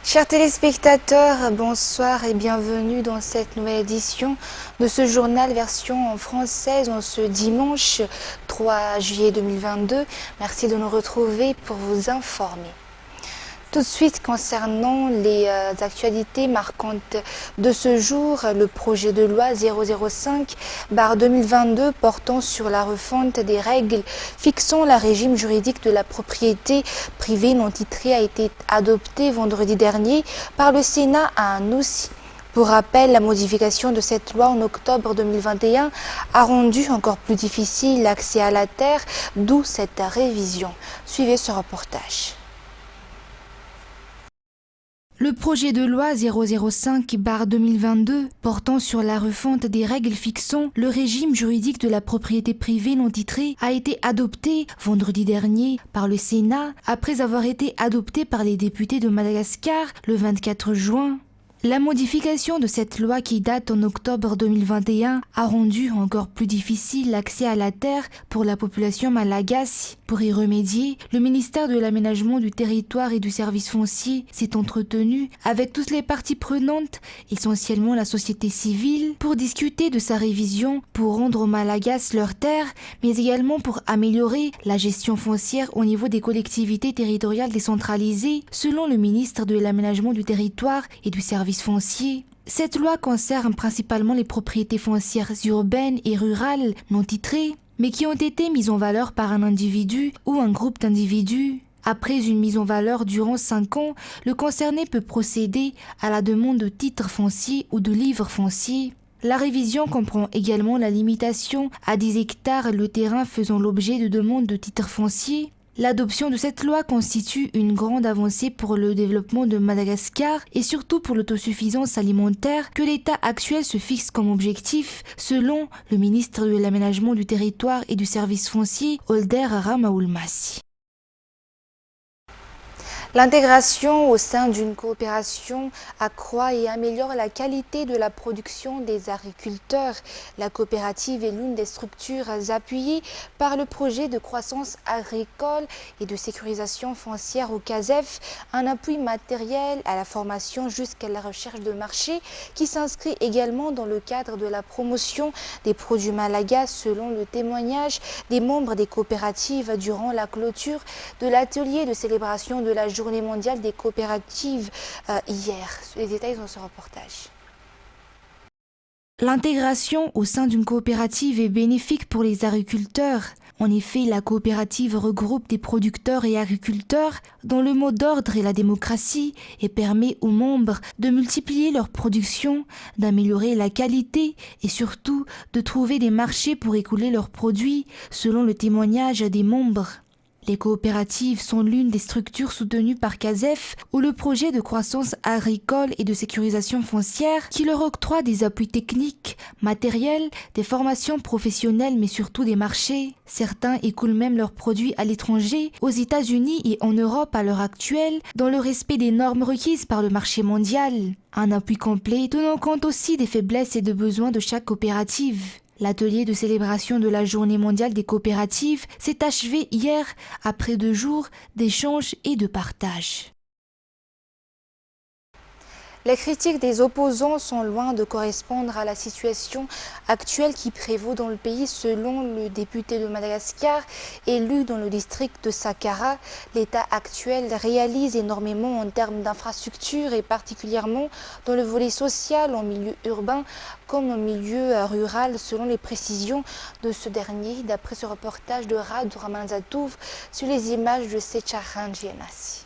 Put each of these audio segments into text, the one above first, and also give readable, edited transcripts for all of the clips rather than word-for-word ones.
Chers téléspectateurs, bonsoir et bienvenue dans cette nouvelle édition de ce journal version française en ce dimanche 3 juillet 2022. Merci de nous retrouver pour vous informer. Tout de suite, concernant les actualités marquantes de ce jour, le projet de loi 005/2022 portant sur la refonte des règles fixant le régime juridique de la propriété privée non titrée a été adopté vendredi dernier par le Sénat à Annecy. Pour rappel, la modification de cette loi en octobre 2021 a rendu encore plus difficile l'accès à la terre, d'où cette révision. Suivez ce reportage. Le projet de loi 005/2022 portant sur la refonte des règles fixant le régime juridique de la propriété privée non titrée a été adopté vendredi dernier par le Sénat après avoir été adopté par les députés de Madagascar le 24 juin. La modification de cette loi qui date en octobre 2021 a rendu encore plus difficile l'accès à la terre pour la population malagasy. Pour y remédier, le ministère de l'Aménagement du territoire et du service foncier s'est entretenu avec toutes les parties prenantes, essentiellement la société civile, pour discuter de sa révision pour rendre aux Malagasy leurs terres, mais également pour améliorer la gestion foncière au niveau des collectivités territoriales décentralisées, selon le ministre de l'Aménagement du territoire et du service foncier. Cette loi concerne principalement les propriétés foncières urbaines et rurales non titrées, mais qui ont été mises en valeur par un individu ou un groupe d'individus. Après une mise en valeur durant 5 ans, le concerné peut procéder à la demande de titre foncier ou de livre foncier. La révision comprend également la limitation à 10 hectares le terrain faisant l'objet de demandes de titre foncier. L'adoption de cette loi constitue une grande avancée pour le développement de Madagascar et surtout pour l'autosuffisance alimentaire que l'État actuel se fixe comme objectif, selon le ministre de l'Aménagement du territoire et du service foncier, Holder Ramaoulmassi. L'intégration au sein d'une coopération accroît et améliore la qualité de la production des agriculteurs. La coopérative est l'une des structures appuyées par le projet de croissance agricole et de sécurisation foncière au CASEF, un appui matériel à la formation jusqu'à la recherche de marché qui s'inscrit également dans le cadre de la promotion des produits malagasy selon le témoignage des membres des coopératives durant la clôture de l'atelier de célébration de la Journée mondiale des coopératives hier. Les détails dans ce reportage. L'intégration au sein d'une coopérative est bénéfique pour les agriculteurs. En effet, la coopérative regroupe des producteurs et agriculteurs dont le mot d'ordre est la démocratie et permet aux membres de multiplier leur production, d'améliorer la qualité et surtout de trouver des marchés pour écouler leurs produits selon le témoignage des membres. Les coopératives sont l'une des structures soutenues par CASEF ou le projet de croissance agricole et de sécurisation foncière qui leur octroie des appuis techniques, matériels, des formations professionnelles mais surtout des marchés. Certains écoulent même leurs produits à l'étranger, aux États-Unis et en Europe à l'heure actuelle, dans le respect des normes requises par le marché mondial. Un appui complet tenant compte aussi des faiblesses et des besoins de chaque coopérative. L'atelier de célébration de la Journée mondiale des coopératives s'est achevé hier après 2 jours d'échanges et de partage. Les critiques des opposants sont loin de correspondre à la situation actuelle qui prévaut dans le pays selon le député de Madagascar élu dans le district de Saqqara. L'État actuel réalise énormément en termes d'infrastructures et particulièrement dans le volet social en milieu urbain comme en milieu rural selon les précisions de ce dernier d'après ce reportage de Radu Ramanzatouf sur les images de Secharan Gienassi.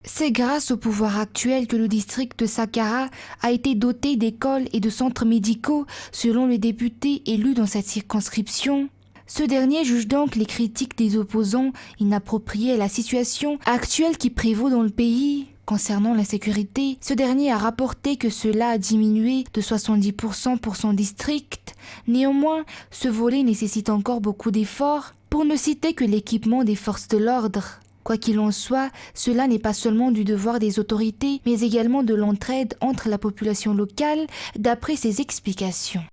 C'est grâce au pouvoir actuel que le district de Saqqara a été doté d'écoles et de centres médicaux, selon le député élu dans cette circonscription. Ce dernier juge donc les critiques des opposants inappropriées à la situation actuelle qui prévaut dans le pays. Concernant la sécurité, ce dernier a rapporté que cela a diminué de 70% pour son district. Néanmoins, ce volet nécessite encore beaucoup d'efforts, pour ne citer que l'équipement des forces de l'ordre. Quoi qu'il en soit, cela n'est pas seulement du devoir des autorités, mais également de l'entraide entre la population locale, d'après ses explications.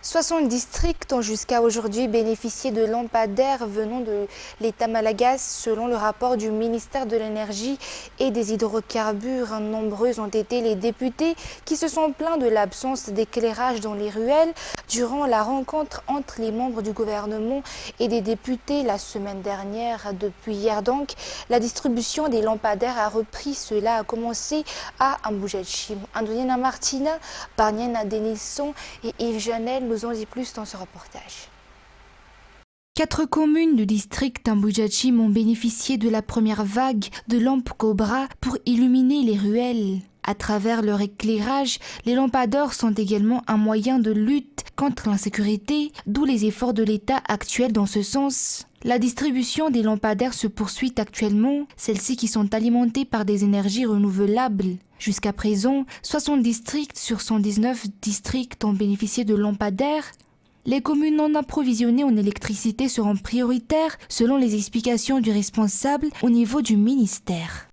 60 districts ont jusqu'à aujourd'hui bénéficié de lampadaires venant de l'État malagasy selon le rapport du ministère de l'Énergie et des Hydrocarbures. Nombreux ont été les députés qui se sont plaints de l'absence d'éclairage dans les ruelles durant la rencontre entre les membres du gouvernement et des députés la semaine dernière. Depuis hier donc, la distribution des lampadaires a repris. Cela a commencé à Ambujachi. Andoniana Martina, Barniana Denilson et Yves Janel nous en dit plus dans ce reportage. 4 communes du district Ambujachi ont bénéficié de la première vague de lampes Cobra pour illuminer les ruelles. À travers leur éclairage, les lampadaires sont également un moyen de lutte contre l'insécurité, d'où les efforts de l'État actuel dans ce sens. La distribution des lampadaires se poursuit actuellement, celles-ci qui sont alimentées par des énergies renouvelables. Jusqu'à présent, 60 districts sur 119 districts ont bénéficié de lampadaires. Les communes non approvisionnées en électricité seront prioritaires selon les explications du responsable au niveau du ministère.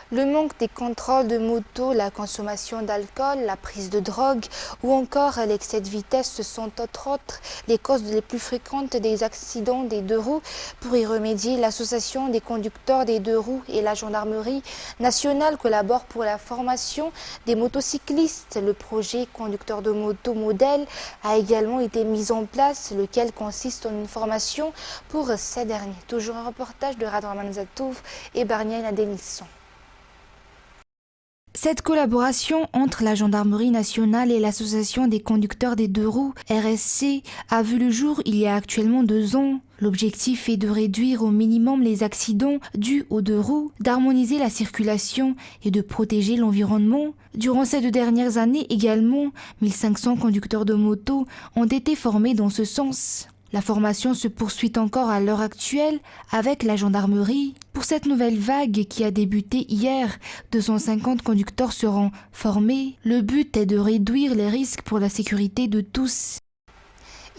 Le manque des contrôles de moto, la consommation d'alcool, la prise de drogue ou encore l'excès de vitesse sont entre autres les causes les plus fréquentes des accidents des deux roues. Pour y remédier, l'association des conducteurs des deux roues et la gendarmerie nationale collaborent pour la formation des motocyclistes. Le projet conducteur de moto modèle a également été mis en place, lequel consiste en une formation pour ces derniers. Toujours un reportage de Radraman Zatouf et Barniana Denilson. Cette collaboration entre la gendarmerie nationale et l'association des conducteurs des deux roues, RSC, a vu le jour il y a actuellement 2 ans. L'objectif est de réduire au minimum les accidents dus aux deux roues, d'harmoniser la circulation et de protéger l'environnement. Durant ces 2 dernières années également, 1500 conducteurs de moto ont été formés dans ce sens. La formation se poursuit encore à l'heure actuelle avec la gendarmerie. Pour cette nouvelle vague qui a débuté hier, 250 conducteurs seront formés. Le but est de réduire les risques pour la sécurité de tous.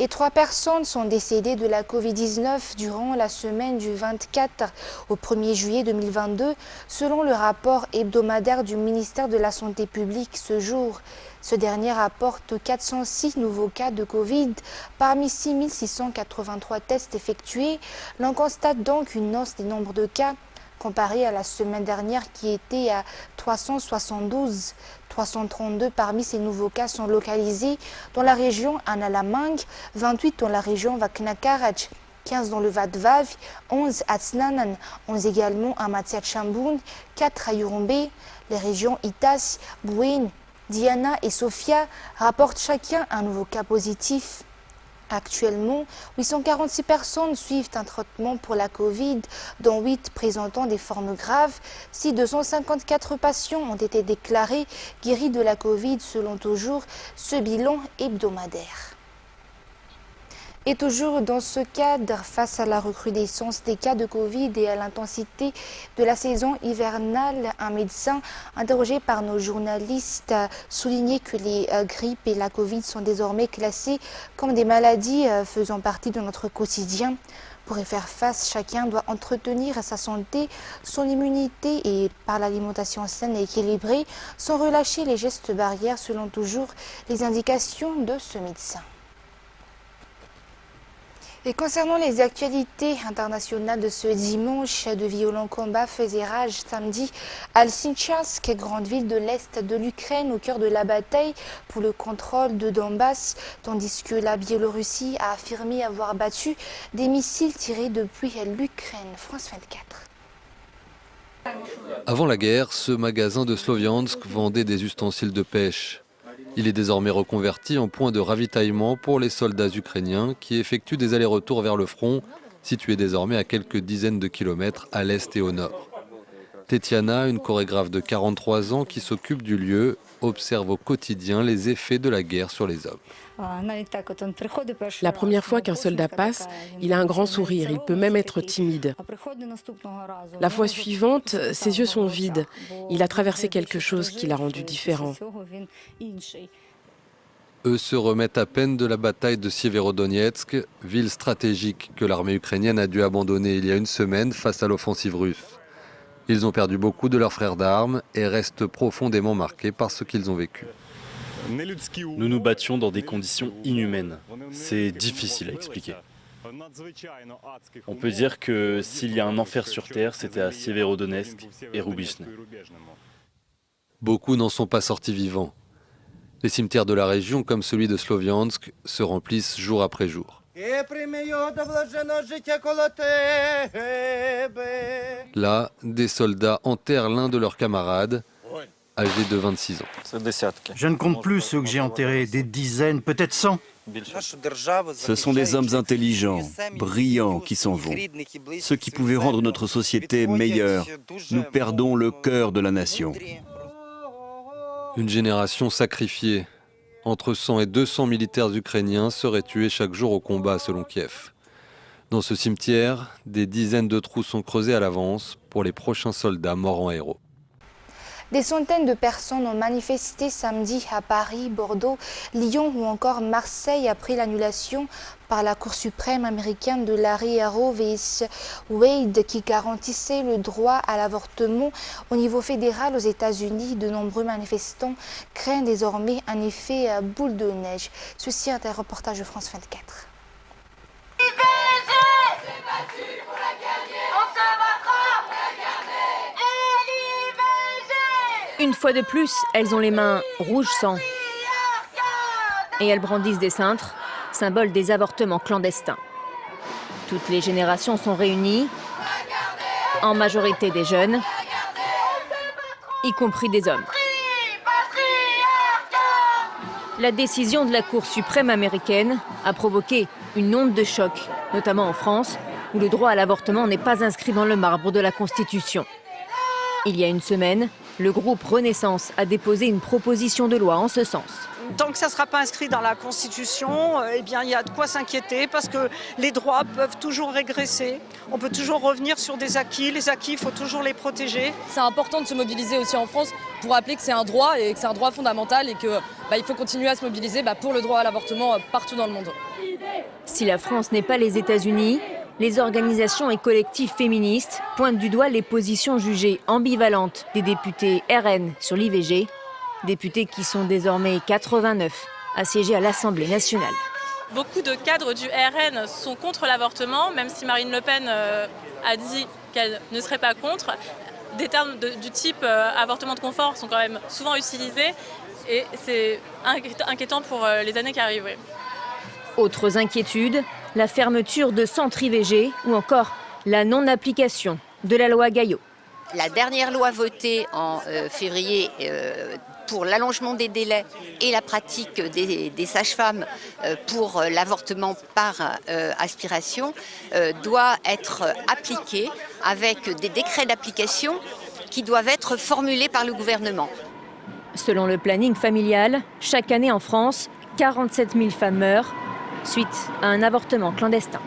Et 3 personnes sont décédées de la Covid-19 durant la semaine du 24 au 1er juillet 2022, selon le rapport hebdomadaire du ministère de la Santé publique ce jour. Ce dernier rapporte 406 nouveaux cas de Covid parmi 6683 tests effectués. L'on constate donc une hausse des nombres de cas comparé à la semaine dernière qui était à 372. 332 parmi ces nouveaux cas sont localisés dans la région Analamang, 28 dans la région Vaknakarach, 15 dans le Vadvav, 11 à Tsnanan, 11 également à Matsiachambun, 4 à Yurumbe. Les régions Itas, Bouin, Diana et Sofia rapportent chacun un nouveau cas positif. Actuellement, 846 personnes suivent un traitement pour la Covid, dont 8 présentant des formes graves. Si 254 patients ont été déclarés guéris de la Covid selon toujours ce bilan hebdomadaire. Et toujours dans ce cadre, face à la recrudescence des cas de Covid et à l'intensité de la saison hivernale, un médecin interrogé par nos journalistes a souligné que les grippes et la Covid sont désormais classées comme des maladies faisant partie de notre quotidien. Pour y faire face, chacun doit entretenir sa santé, son immunité et par l'alimentation saine et équilibrée, sans relâcher les gestes barrières selon toujours les indications de ce médecin. Et concernant les actualités internationales de ce dimanche, de violents combats faisaient rage samedi à Lysychansk, grande ville de l'Est de l'Ukraine, au cœur de la bataille pour le contrôle de Donbass, tandis que la Biélorussie a affirmé avoir battu des missiles tirés depuis l'Ukraine. France 24. Avant la guerre, ce magasin de Sloviansk vendait des ustensiles de pêche. Il est désormais reconverti en point de ravitaillement pour les soldats ukrainiens qui effectuent des allers-retours vers le front, situé désormais à quelques dizaines de kilomètres à l'est et au nord. Tetiana, une chorégraphe de 43 ans qui s'occupe du lieu, observe au quotidien les effets de la guerre sur les hommes. La première fois qu'un soldat passe, il a un grand sourire, il peut même être timide. La fois suivante, ses yeux sont vides. Il a traversé quelque chose qui l'a rendu différent. Eux se remettent à peine de la bataille de Sieverodonetsk, ville stratégique que l'armée ukrainienne a dû abandonner il y a une semaine face à l'offensive russe. Ils ont perdu beaucoup de leurs frères d'armes et restent profondément marqués par ce qu'ils ont vécu. Nous nous battions dans des conditions inhumaines. C'est difficile à expliquer. On peut dire que s'il y a un enfer sur Terre, c'était à Sieverodonetsk et Rubichne. Beaucoup n'en sont pas sortis vivants. Les cimetières de la région, comme celui de Sloviansk, se remplissent jour après jour. Là, des soldats enterrent l'un de leurs camarades, âgé de 26 ans. Je ne compte plus ceux que j'ai enterrés, des dizaines, peut-être 100. Ce sont des hommes intelligents, brillants qui s'en vont. Ceux qui pouvaient rendre notre société meilleure. Nous perdons le cœur de la nation. Une génération sacrifiée. Entre 100 et 200 militaires ukrainiens seraient tués chaque jour au combat, selon Kiev. Dans ce cimetière, des dizaines de trous sont creusés à l'avance pour les prochains soldats morts en héros. Des centaines de personnes ont manifesté samedi à Paris, Bordeaux, Lyon ou encore Marseille après l'annulation par la Cour suprême américaine de l'arrêt Roe vs Wade qui garantissait le droit à l'avortement au niveau fédéral aux États-Unis. De nombreux manifestants craignent désormais un effet boule de neige. Ceci est un reportage de France 24. Une fois de plus, elles ont les mains rouge sang et elles brandissent des cintres, symbole des avortements clandestins. Toutes les générations sont réunies, en majorité des jeunes, y compris des hommes. La décision de la Cour suprême américaine a provoqué une onde de choc, notamment en France, où le droit à l'avortement n'est pas inscrit dans le marbre de la Constitution. Il y a une semaine, le groupe Renaissance a déposé une proposition de loi en ce sens. Tant que ça ne sera pas inscrit dans la Constitution, eh bien, il y a de quoi s'inquiéter parce que les droits peuvent toujours régresser. On peut toujours revenir sur des acquis. Les acquis, il faut toujours les protéger. C'est important de se mobiliser aussi en France pour rappeler que c'est un droit et que c'est un droit fondamental et qu'il faut continuer à se mobiliser pour le droit à l'avortement partout dans le monde. Si la France n'est pas les États-Unis, les organisations et collectifs féministes pointent du doigt les positions jugées ambivalentes des députés RN sur l'IVG, députés qui sont désormais 89 à siéger à l'Assemblée nationale. Beaucoup de cadres du RN sont contre l'avortement, même si Marine Le Pen a dit qu'elle ne serait pas contre. Des termes du type avortement de confort sont quand même souvent utilisés et c'est inquiétant pour les années qui arrivent. Oui. Autres inquiétudes, la fermeture de centres IVG ou encore la non-application de la loi Gaillot. La dernière loi votée en février pour l'allongement des délais et la pratique des sages-femmes pour l'avortement par aspiration doit être appliquée avec des décrets d'application qui doivent être formulés par le gouvernement. Selon le planning familial, chaque année en France, 47 000 femmes meurent suite à un avortement clandestin.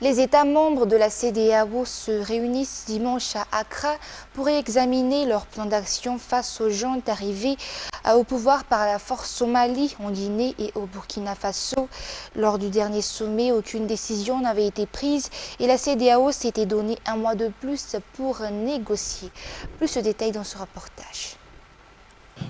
Les États membres de la CEDEAO se réunissent dimanche à Accra pour examiner leur plan d'action face aux juntes arrivées au pouvoir par la force au Mali, en Guinée et au Burkina Faso. Lors du dernier sommet, aucune décision n'avait été prise et la CEDEAO s'était donné un mois de plus pour négocier. Plus de détails dans ce reportage.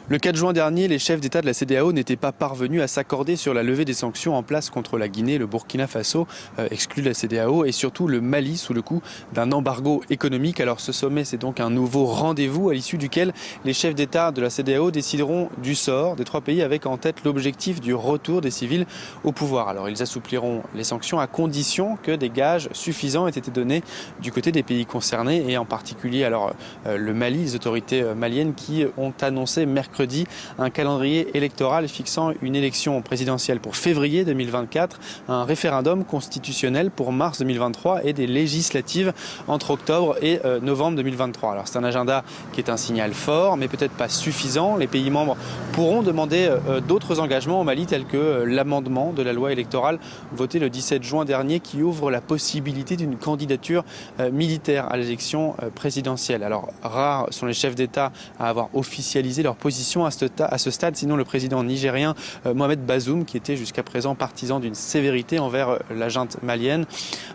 Le 4 juin dernier, les chefs d'État de la CEDEAO n'étaient pas parvenus à s'accorder sur la levée des sanctions en place contre la Guinée, le Burkina Faso, exclu de la CEDEAO, et surtout le Mali sous le coup d'un embargo économique. Alors ce sommet, c'est donc un nouveau rendez-vous à l'issue duquel les chefs d'État de la CEDEAO décideront du sort des trois pays avec en tête l'objectif du retour des civils au pouvoir. Alors ils assoupliront les sanctions à condition que des gages suffisants aient été donnés du côté des pays concernés et en particulier alors le Mali, les autorités maliennes qui ont annoncé mercredi un calendrier électoral fixant une élection présidentielle pour février 2024, un référendum constitutionnel pour mars 2023 et des législatives entre octobre et novembre 2023. Alors c'est un agenda qui est un signal fort mais peut-être pas suffisant. Les pays membres pourront demander d'autres engagements au Mali tels que l'amendement de la loi électorale voté le 17 juin dernier qui ouvre la possibilité d'une candidature militaire à l'élection présidentielle. Alors rares sont les chefs d'État à avoir officialisé leur position pression à ce stade, sinon le président nigérien Mohamed Bazoum, qui était jusqu'à présent partisan d'une sévérité envers la junte malienne.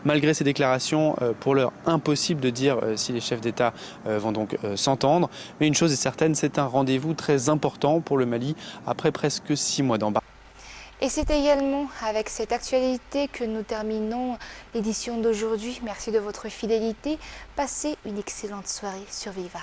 Malgré ces déclarations, pour l'heure impossible de dire si les chefs d'État vont donc s'entendre. Mais une chose est certaine, c'est un rendez-vous très important pour le Mali après presque 6 mois d'embargo. Et c'est également avec cette actualité que nous terminons l'édition d'aujourd'hui. Merci de votre fidélité. Passez une excellente soirée sur Viva.